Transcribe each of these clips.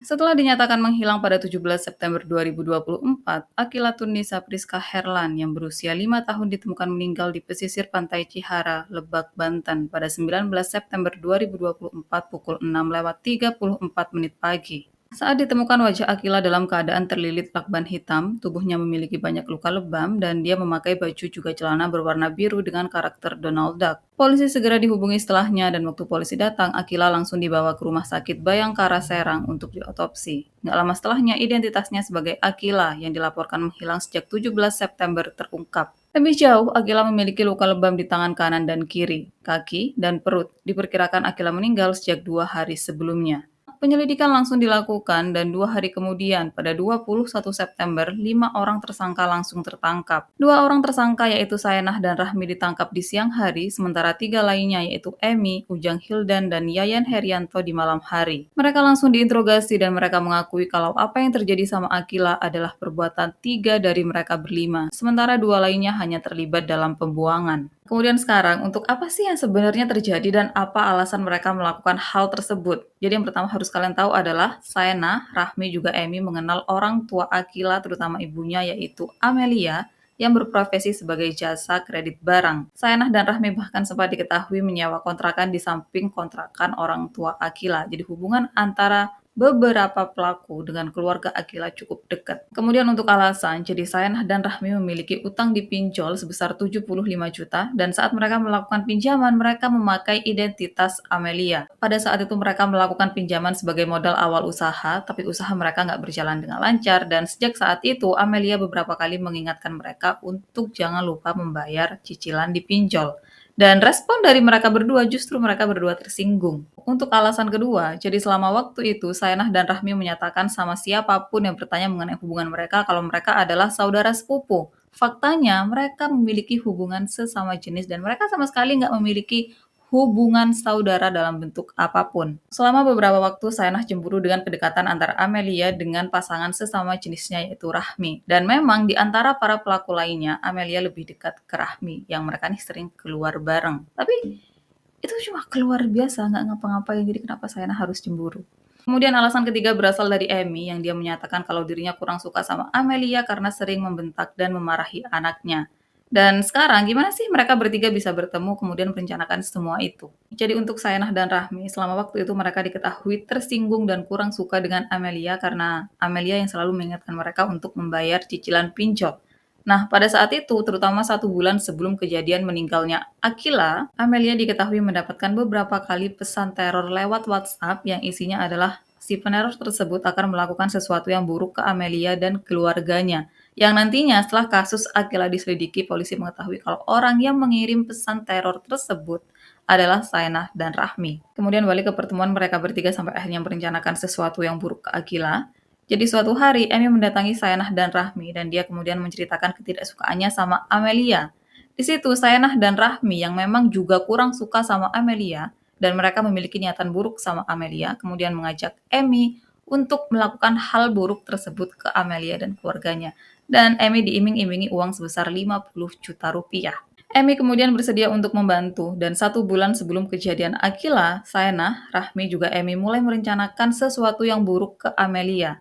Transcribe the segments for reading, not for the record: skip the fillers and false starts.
Setelah dinyatakan menghilang pada 17 September 2024, Akila Tunisa Priska Herlan yang berusia 5 tahun ditemukan meninggal di pesisir pantai Cihara, Lebak, Banten pada 19 September 2024 pukul 6:34 pagi. Saat ditemukan wajah Akila dalam keadaan terlilit lakban hitam, tubuhnya memiliki banyak luka lebam dan dia memakai baju juga celana berwarna biru dengan karakter Donald Duck. Polisi segera dihubungi setelahnya dan waktu polisi datang, Akila langsung dibawa ke Rumah Sakit Bayangkara Serang untuk diotopsi. Nggak lama setelahnya, identitasnya sebagai Akila yang dilaporkan menghilang sejak 17 September terungkap. Lebih jauh, Akila memiliki luka lebam di tangan kanan dan kiri, kaki, dan perut. Diperkirakan Akila meninggal sejak 2 hari sebelumnya. Penyelidikan langsung dilakukan dan 2 hari kemudian, pada 21 September, 5 orang tersangka langsung tertangkap. 2 orang tersangka yaitu Saenah dan Rahmi ditangkap di siang hari, sementara 3 lainnya yaitu Emi, Ujang Hildan, dan Yayan Herianto di malam hari. Mereka langsung diinterogasi dan mereka mengakui kalau apa yang terjadi sama Akila adalah perbuatan 3 dari mereka berlima, sementara 2 lainnya hanya terlibat dalam pembuangan. Kemudian sekarang, untuk apa sih yang sebenarnya terjadi dan apa alasan mereka melakukan hal tersebut? Jadi yang pertama harus kalian tahu adalah Saena, Rahmi, juga Emi mengenal orang tua Akila, terutama ibunya yaitu Amelia, yang berprofesi sebagai jasa kredit barang. Saenah dan Rahmi bahkan sempat diketahui menyewa kontrakan di samping kontrakan orang tua Akila. Jadi hubungan antara beberapa pelaku dengan keluarga Akila cukup dekat. Kemudian untuk alasan, jadi Saenah dan Rahmi memiliki utang di pinjol sebesar 75 juta dan saat mereka melakukan pinjaman, mereka memakai identitas Amelia. Pada saat itu mereka melakukan pinjaman sebagai modal awal usaha, tapi usaha mereka nggak berjalan dengan lancar dan sejak saat itu Amelia beberapa kali mengingatkan mereka untuk jangan lupa membayar cicilan di pinjol. Dan respon dari mereka berdua justru mereka berdua tersinggung. Untuk alasan kedua, jadi selama waktu itu Saenah dan Rahmi menyatakan sama siapapun yang bertanya mengenai hubungan mereka kalau mereka adalah saudara sepupu. Faktanya mereka memiliki hubungan sesama jenis dan mereka sama sekali nggak memiliki hubungan saudara dalam bentuk apapun. Selama beberapa waktu Saenah cemburu dengan kedekatan antara Amelia dengan pasangan sesama jenisnya yaitu Rahmi. Dan memang di antara para pelaku lainnya, Amelia lebih dekat ke Rahmi yang mereka nih sering keluar bareng. Tapi itu cuma keluar biasa, nggak ngapa-ngapain, jadi kenapa Saena harus cemburu? Kemudian alasan ketiga berasal dari Emi yang dia menyatakan kalau dirinya kurang suka sama Amelia karena sering membentak dan memarahi anaknya. Dan sekarang gimana sih mereka bertiga bisa bertemu kemudian merencanakan semua itu? Jadi untuk Saenah dan Rahmi, selama waktu itu mereka diketahui tersinggung dan kurang suka dengan Amelia karena Amelia yang selalu mengingatkan mereka untuk membayar cicilan pinjol. Nah, pada saat itu, terutama 1 bulan sebelum kejadian meninggalnya Akila, Amelia diketahui mendapatkan beberapa kali pesan teror lewat WhatsApp yang isinya adalah si peneror tersebut akan melakukan sesuatu yang buruk ke Amelia dan keluarganya. Yang nantinya setelah kasus Akila diselidiki, polisi mengetahui kalau orang yang mengirim pesan teror tersebut adalah Saenah dan Rahmi. Kemudian balik ke pertemuan mereka bertiga sampai akhirnya merencanakan sesuatu yang buruk ke Akila. Jadi suatu hari, Emi mendatangi Saenah dan Rahmi dan dia kemudian menceritakan ketidaksukaannya sama Amelia. Di situ Saenah dan Rahmi yang memang juga kurang suka sama Amelia dan mereka memiliki niatan buruk sama Amelia, kemudian mengajak Emi untuk melakukan hal buruk tersebut ke Amelia dan keluarganya. Dan Emi diiming-imingi uang sebesar 50 juta rupiah. Emi kemudian bersedia untuk membantu dan 1 bulan sebelum kejadian Akila, Saenah, Rahmi juga Emi mulai merencanakan sesuatu yang buruk ke Amelia.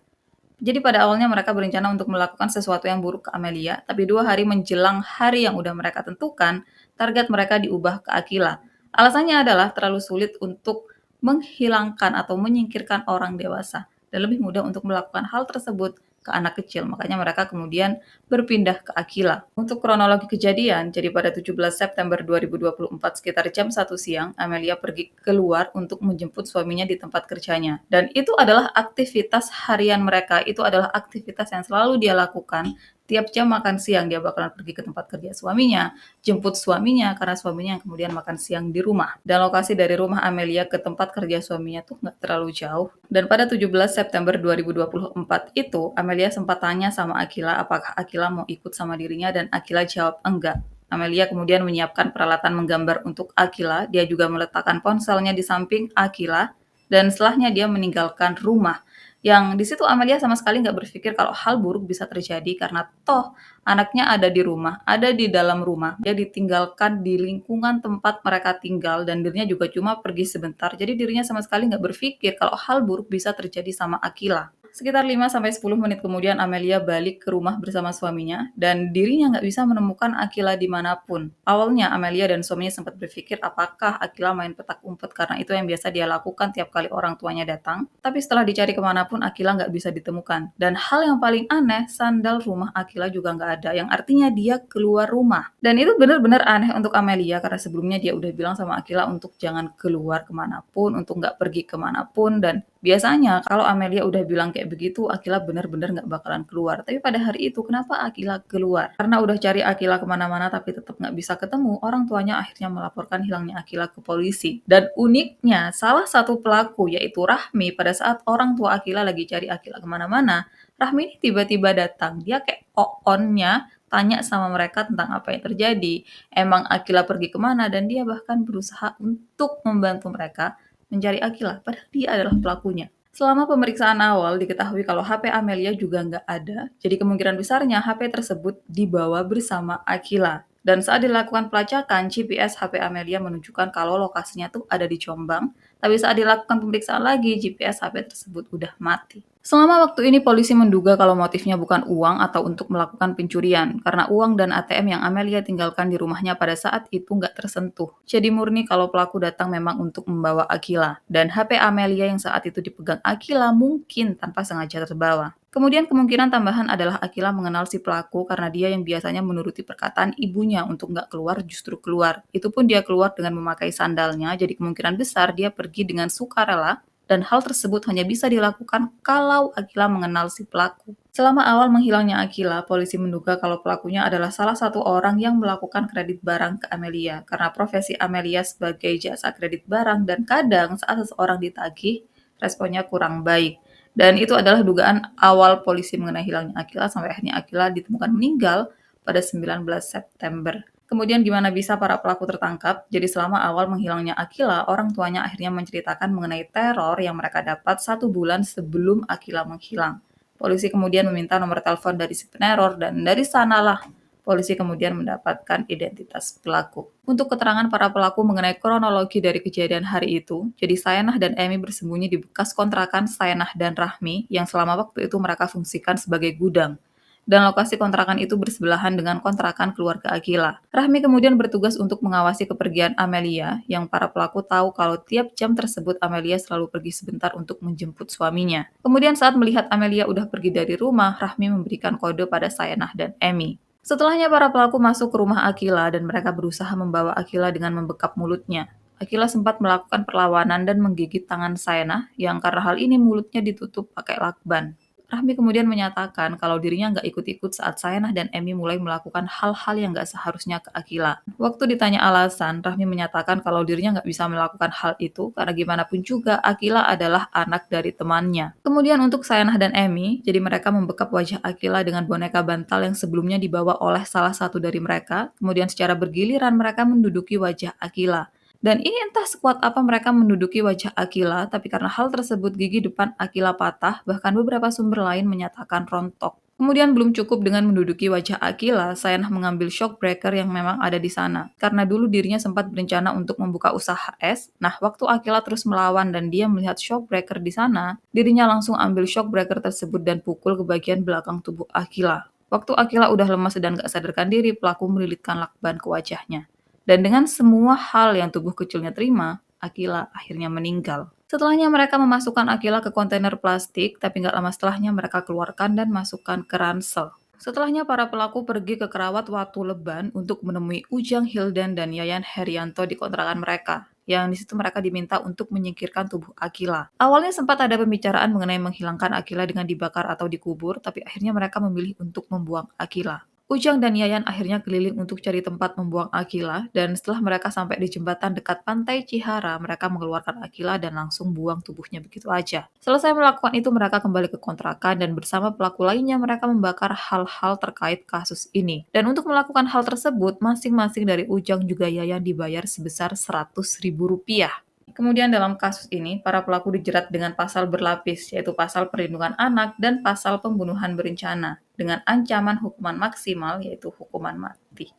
Jadi pada awalnya mereka berencana untuk melakukan sesuatu yang buruk ke Amelia, tapi 2 hari menjelang hari yang udah mereka tentukan, target mereka diubah ke Akila. Alasannya adalah terlalu sulit untuk menghilangkan atau menyingkirkan orang dewasa, dan lebih mudah untuk melakukan hal tersebut ke anak kecil. Makanya mereka kemudian berpindah ke Akila. Untuk kronologi kejadian, jadi pada 17 September 2024 sekitar jam 1 siang, Amelia pergi keluar untuk menjemput suaminya di tempat kerjanya. Dan itu adalah aktivitas harian mereka, itu adalah aktivitas yang selalu dia lakukan. Tiap jam makan siang dia bakalan pergi ke tempat kerja suaminya, jemput suaminya karena suaminya yang kemudian makan siang di rumah. Dan lokasi dari rumah Amelia ke tempat kerja suaminya tuh nggak terlalu jauh. Dan pada 17 September 2024 itu, Amelia sempat tanya sama Akila apakah Akila mau ikut sama dirinya dan Akila jawab enggak. Amelia kemudian menyiapkan peralatan menggambar untuk Akila, dia juga meletakkan ponselnya di samping Akila, dan setelahnya dia meninggalkan rumah. Yang di situ Amelia sama sekali nggak berpikir kalau hal buruk bisa terjadi karena toh anaknya ada di rumah, ada di dalam rumah. Dia ditinggalkan di lingkungan tempat mereka tinggal dan dirinya juga cuma pergi sebentar. Jadi dirinya sama sekali nggak berpikir kalau hal buruk bisa terjadi sama Akila. Sekitar 5 sampai 10 menit kemudian Amelia balik ke rumah bersama suaminya dan dirinya nggak bisa menemukan Akila dimanapun. Awalnya Amelia dan suaminya sempat berpikir apakah Akila main petak umpet karena itu yang biasa dia lakukan tiap kali orang tuanya datang. Tapi setelah dicari kemanapun Akila nggak bisa ditemukan. Dan hal yang paling aneh, sandal rumah Akila juga nggak ada, yang artinya dia keluar rumah. Dan itu benar-benar aneh untuk Amelia karena sebelumnya dia udah bilang sama Akila untuk jangan keluar kemanapun, untuk nggak pergi kemanapun, dan biasanya kalau Amelia udah bilang kayak begitu, Akila benar-benar nggak bakalan keluar. Tapi pada hari itu, kenapa Akila keluar? Karena udah cari Akila kemana-mana tapi tetap nggak bisa ketemu, orang tuanya akhirnya melaporkan hilangnya Akila ke polisi. Dan uniknya, salah satu pelaku yaitu Rahmi, pada saat orang tua Akila lagi cari Akila kemana-mana, Rahmi ini tiba-tiba datang. Dia kayak on-nya tanya sama mereka tentang apa yang terjadi, emang Akila pergi kemana, dan dia bahkan berusaha untuk membantu mereka mencari Akila, padahal dia adalah pelakunya. Selama pemeriksaan awal diketahui kalau HP Amelia juga nggak ada, jadi kemungkinan besarnya HP tersebut dibawa bersama Akila. Dan saat dilakukan pelacakan, GPS HP Amelia menunjukkan kalau lokasinya tuh ada di Jombang, tapi saat dilakukan pemeriksaan lagi, GPS HP tersebut udah mati. Selama waktu ini polisi menduga kalau motifnya bukan uang atau untuk melakukan pencurian, karena uang dan ATM yang Amelia tinggalkan di rumahnya pada saat itu nggak tersentuh. Jadi murni kalau pelaku datang memang untuk membawa Akila, dan HP Amelia yang saat itu dipegang Akila mungkin tanpa sengaja terbawa. Kemudian kemungkinan tambahan adalah Akila mengenal si pelaku karena dia yang biasanya menuruti perkataan ibunya untuk nggak keluar justru keluar. Itu pun dia keluar dengan memakai sandalnya, jadi kemungkinan besar dia pergi dengan sukarela dan hal tersebut hanya bisa dilakukan kalau Akila mengenal si pelaku. Selama awal menghilangnya Akila, polisi menduga kalau pelakunya adalah salah satu orang yang melakukan kredit barang ke Amelia karena profesi Amelia sebagai jasa kredit barang dan kadang saat seseorang ditagih, responnya kurang baik. Dan itu adalah dugaan awal polisi mengenai hilangnya Akila sampai akhirnya Akila ditemukan meninggal pada 19 September. Kemudian gimana bisa para pelaku tertangkap? Jadi selama awal menghilangnya Akila, orang tuanya akhirnya menceritakan mengenai teror yang mereka dapat 1 bulan sebelum Akila menghilang. Polisi kemudian meminta nomor telepon dari si peneror dan dari sanalah polisi kemudian mendapatkan identitas pelaku. Untuk keterangan para pelaku mengenai kronologi dari kejadian hari itu, jadi Sayanah dan Emi bersembunyi di bekas kontrakan Sayanah dan Rahmi yang selama waktu itu mereka fungsikan sebagai gudang dan lokasi kontrakan itu bersebelahan dengan kontrakan keluarga Akila. Rahmi kemudian bertugas untuk mengawasi kepergian Amelia, yang para pelaku tahu kalau tiap jam tersebut Amelia selalu pergi sebentar untuk menjemput suaminya. Kemudian saat melihat Amelia udah pergi dari rumah, Rahmi memberikan kode pada Sayanah dan Emi. Setelahnya para pelaku masuk ke rumah Akila dan mereka berusaha membawa Akila dengan membekap mulutnya. Akila sempat melakukan perlawanan dan menggigit tangan Sayanah yang karena hal ini mulutnya ditutup pakai lakban. Rahmi kemudian menyatakan kalau dirinya nggak ikut-ikut saat Sayanah dan Emi mulai melakukan hal-hal yang nggak seharusnya ke Akila. Waktu ditanya alasan, Rahmi menyatakan kalau dirinya nggak bisa melakukan hal itu karena gimana pun juga Akila adalah anak dari temannya. Kemudian untuk Sayanah dan Emi, jadi mereka membekap wajah Akila dengan boneka bantal yang sebelumnya dibawa oleh salah satu dari mereka, kemudian secara bergiliran mereka menduduki wajah Akila. Dan ini entah sekuat apa mereka menduduki wajah Akila, tapi karena hal tersebut gigi depan Akila patah, bahkan beberapa sumber lain menyatakan rontok. Kemudian belum cukup dengan menduduki wajah Akila, Sayanah mengambil shockbreaker yang memang ada di sana. Karena dulu dirinya sempat berencana untuk membuka usaha es, nah waktu Akila terus melawan dan dia melihat shockbreaker di sana, dirinya langsung ambil shockbreaker tersebut dan pukul ke bagian belakang tubuh Akila. Waktu Akila udah lemas dan gak sadarkan diri, pelaku melilitkan lakban ke wajahnya. Dan dengan semua hal yang tubuh kecilnya terima, Akila akhirnya meninggal. Setelahnya mereka memasukkan Akila ke kontainer plastik, tapi nggak lama setelahnya mereka keluarkan dan masukkan ke ransel. Setelahnya para pelaku pergi ke Kerawat Watu Leban untuk menemui Ujang Hildan dan Yayan Herianto di kontrakan mereka. Yang di situ mereka diminta untuk menyingkirkan tubuh Akila. Awalnya sempat ada pembicaraan mengenai menghilangkan Akila dengan dibakar atau dikubur, tapi akhirnya mereka memilih untuk membuang Akila. Ujang dan Yayan akhirnya keliling untuk cari tempat membuang Akila, dan setelah mereka sampai di jembatan dekat pantai Cihara, mereka mengeluarkan Akila dan langsung buang tubuhnya begitu aja. Selesai melakukan itu, mereka kembali ke kontrakan dan bersama pelaku lainnya mereka membakar hal-hal terkait kasus ini. Dan untuk melakukan hal tersebut, masing-masing dari Ujang juga Yayan dibayar sebesar Rp100.000. Kemudian dalam kasus ini, para pelaku dijerat dengan pasal berlapis, yaitu pasal perlindungan anak dan pasal pembunuhan berencana, dengan ancaman hukuman maksimal, yaitu hukuman mati.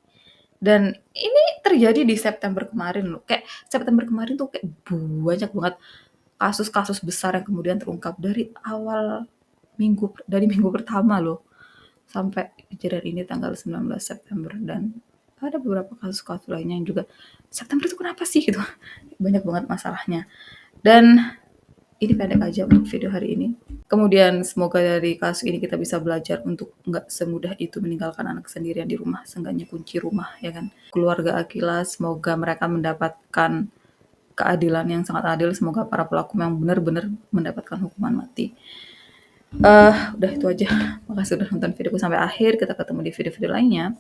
Dan ini terjadi di September kemarin loh, kayak September kemarin tuh kayak banyak banget kasus-kasus besar yang kemudian terungkap dari minggu pertama loh, sampai kejadian ini tanggal 19 September dan ada beberapa kasus-kasus lainnya yang juga September itu kenapa sih gitu. Banyak banget masalahnya. Dan ini pendek aja untuk video hari ini. Kemudian semoga dari kasus ini kita bisa belajar untuk nggak semudah itu meninggalkan anak sendirian di rumah, seenggaknya kunci rumah ya kan. Keluarga Akila semoga mereka mendapatkan keadilan yang sangat adil, semoga para pelaku yang benar-benar mendapatkan hukuman mati. Udah itu aja. Makasih udah nonton videoku sampai akhir. Kita ketemu di video-video lainnya.